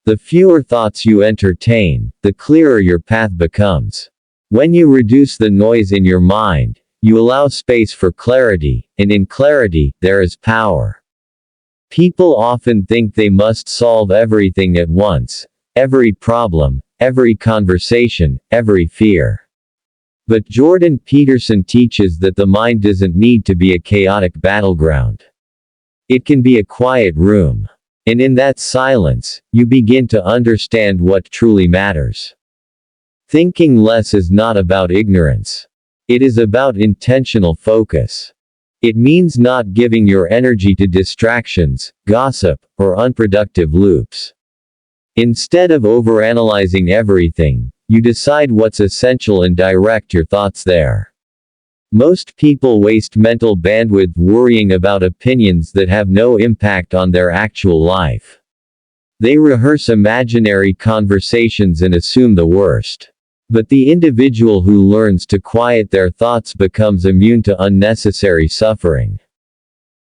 The fewer thoughts you entertain, the clearer your path becomes. When you reduce the noise in your mind, you allow space for clarity, and in clarity, there is power. People often think they must solve everything at once, every problem, every conversation, every fear. But Jordan Peterson teaches that the mind doesn't need to be a chaotic battleground. It can be a quiet room. And in that silence, you begin to understand what truly matters. Thinking less is not about ignorance. It is about intentional focus. It means not giving your energy to distractions, gossip, or unproductive loops. Instead of overanalyzing everything, you decide what's essential and direct your thoughts there. Most people waste mental bandwidth worrying about opinions that have no impact on their actual life. They rehearse imaginary conversations and assume the worst. But the individual who learns to quiet their thoughts becomes immune to unnecessary suffering.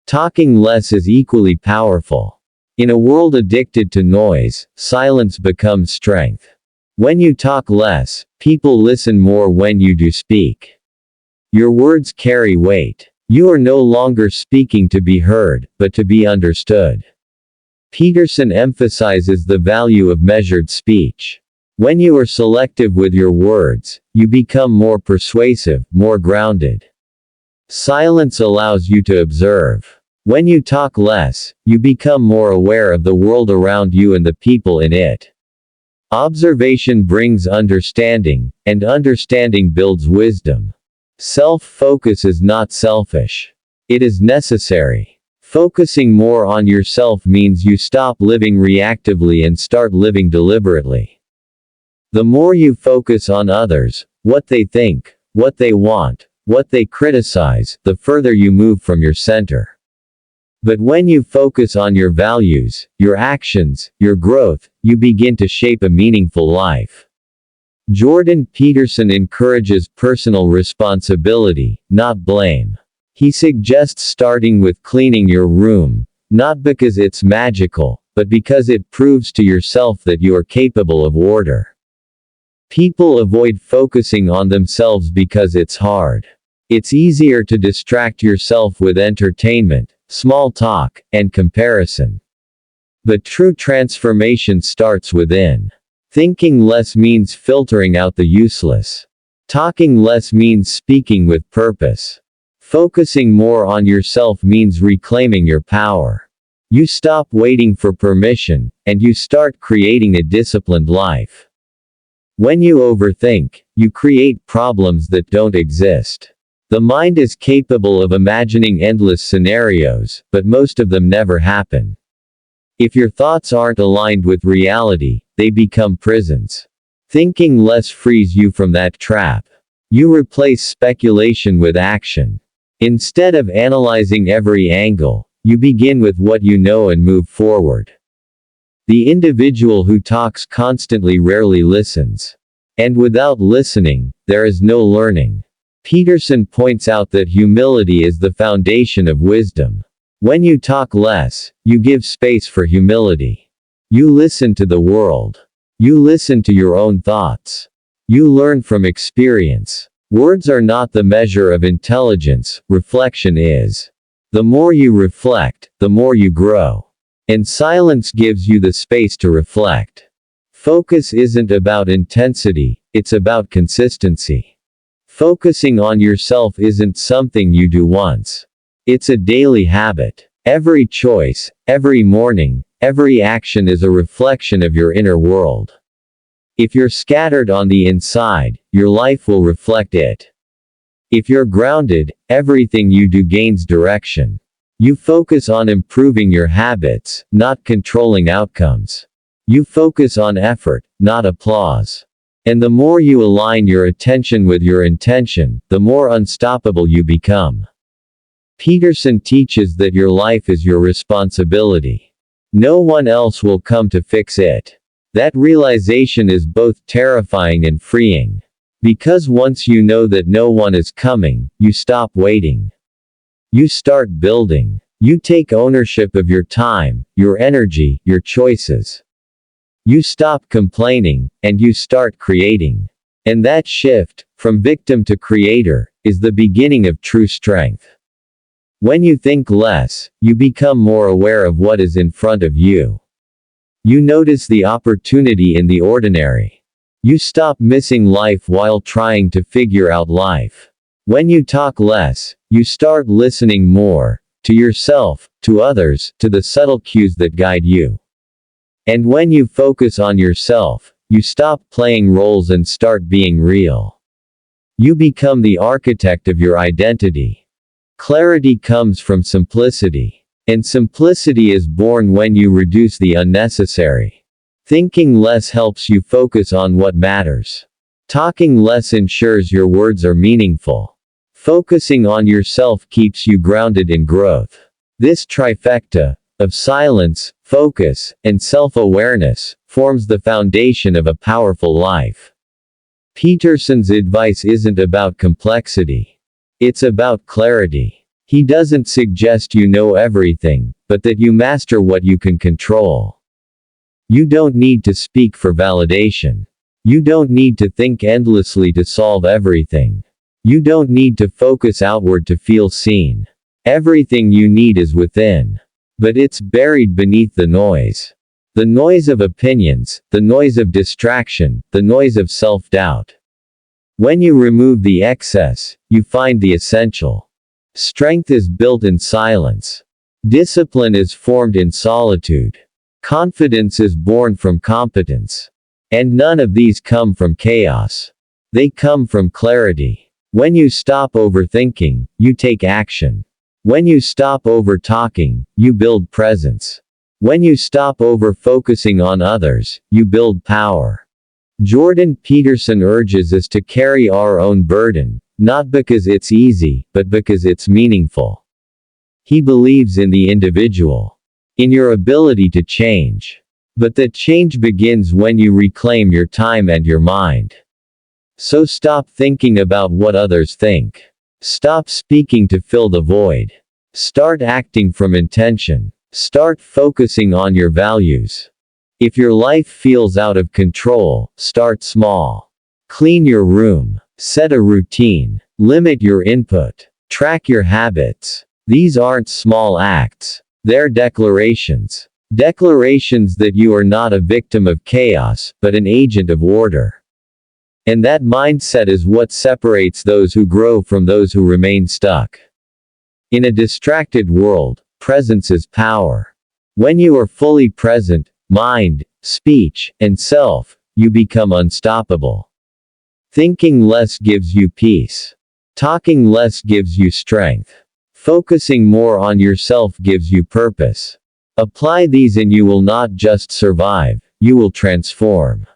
Talking less is equally powerful. In a world addicted to noise, silence becomes strength. When you talk less, people listen more when you do speak. Your words carry weight. You are no longer speaking to be heard, but to be understood. Peterson emphasizes the value of measured speech. When you are selective with your words, you become more persuasive, more grounded. Silence allows you to observe. When you talk less, you become more aware of the world around you and the people in it. Observation brings understanding, and understanding builds wisdom. Self-focus is not selfish. It is necessary. Focusing more on yourself means you stop living reactively and start living deliberately. The more you focus on others, what they think, what they want, what they criticize, the further you move from your center. But when you focus on your values, your actions, your growth, you begin to shape a meaningful life. Jordan Peterson encourages personal responsibility, not blame. He suggests starting with cleaning your room, not because it's magical, but because it proves to yourself that you are capable of order. People avoid focusing on themselves because it's hard. It's easier to distract yourself with entertainment, small talk, and comparison. But true transformation starts within. Thinking less means filtering out the useless. Talking less means speaking with purpose. Focusing more on yourself means reclaiming your power. You stop waiting for permission, and you start creating a disciplined life. When you overthink, you create problems that don't exist. The mind is capable of imagining endless scenarios, but most of them never happen. If your thoughts aren't aligned with reality, they become prisons. Thinking less frees you from that trap. You replace speculation with action. Instead of analyzing every angle, you begin with what you know and move forward. The individual who talks constantly rarely listens. And without listening, there is no learning. Peterson points out that humility is the foundation of wisdom. When you talk less, you give space for humility. You listen to the world. You listen to your own thoughts. You learn from experience. Words are not the measure of intelligence, reflection is. The more you reflect, the more you grow. And silence gives you the space to reflect. Focus isn't about intensity, it's about consistency. Focusing on yourself isn't something you do once. It's a daily habit. Every choice, every morning, every action is a reflection of your inner world. If you're scattered on the inside, your life will reflect it. If you're grounded, everything you do gains direction. You focus on improving your habits, not controlling outcomes. You focus on effort, not applause. And the more you align your attention with your intention, the more unstoppable you become. Peterson teaches that your life is your responsibility. No one else will come to fix it. That realization is both terrifying and freeing. Because once you know that no one is coming, you stop waiting. You start building. You take ownership of your time, your energy, your choices. You stop complaining, and you start creating. And that shift, from victim to creator, is the beginning of true strength. When you think less, you become more aware of what is in front of you. You notice the opportunity in the ordinary. You stop missing life while trying to figure out life. When you talk less, you start listening more, to yourself, to others, to the subtle cues that guide you. And when you focus on yourself, you stop playing roles and start being real. You become the architect of your identity. Clarity comes from simplicity. And simplicity is born when you reduce the unnecessary. Thinking less helps you focus on what matters. Talking less ensures your words are meaningful. Focusing on yourself keeps you grounded in growth. This trifecta, of silence, focus, and self-awareness, forms the foundation of a powerful life. Peterson's advice isn't about complexity. It's about clarity. He doesn't suggest you know everything, but that you master what you can control. You don't need to speak for validation. You don't need to think endlessly to solve everything. You don't need to focus outward to feel seen. Everything you need is within. But it's buried beneath the noise. The noise of opinions, the noise of distraction, the noise of self-doubt. When you remove the excess, you find the essential. Strength is built in silence. Discipline is formed in solitude. Confidence is born from competence. And none of these come from chaos. They come from clarity. When you stop overthinking, you take action. When you stop over-talking, you build presence. When you stop over-focusing on others, you build power. Jordan Peterson urges us to carry our own burden, not because it's easy, but because it's meaningful. He believes in the individual, in your ability to change. But that change begins when you reclaim your time and your mind. So stop thinking about what others think. Stop speaking to fill the void. Start acting from intention. Start focusing on your values. If your life feels out of control, start small. Clean your room. Set a routine. Limit your input. Track your habits. These aren't small acts. They're declarations. Declarations that you are not a victim of chaos, but an agent of order. And that mindset is what separates those who grow from those who remain stuck. In a distracted world, presence is power. When you are fully present, mind, speech, and self, you become unstoppable. Thinking less gives you peace. Talking less gives you strength. Focusing more on yourself gives you purpose. Apply these and you will not just survive, you will transform.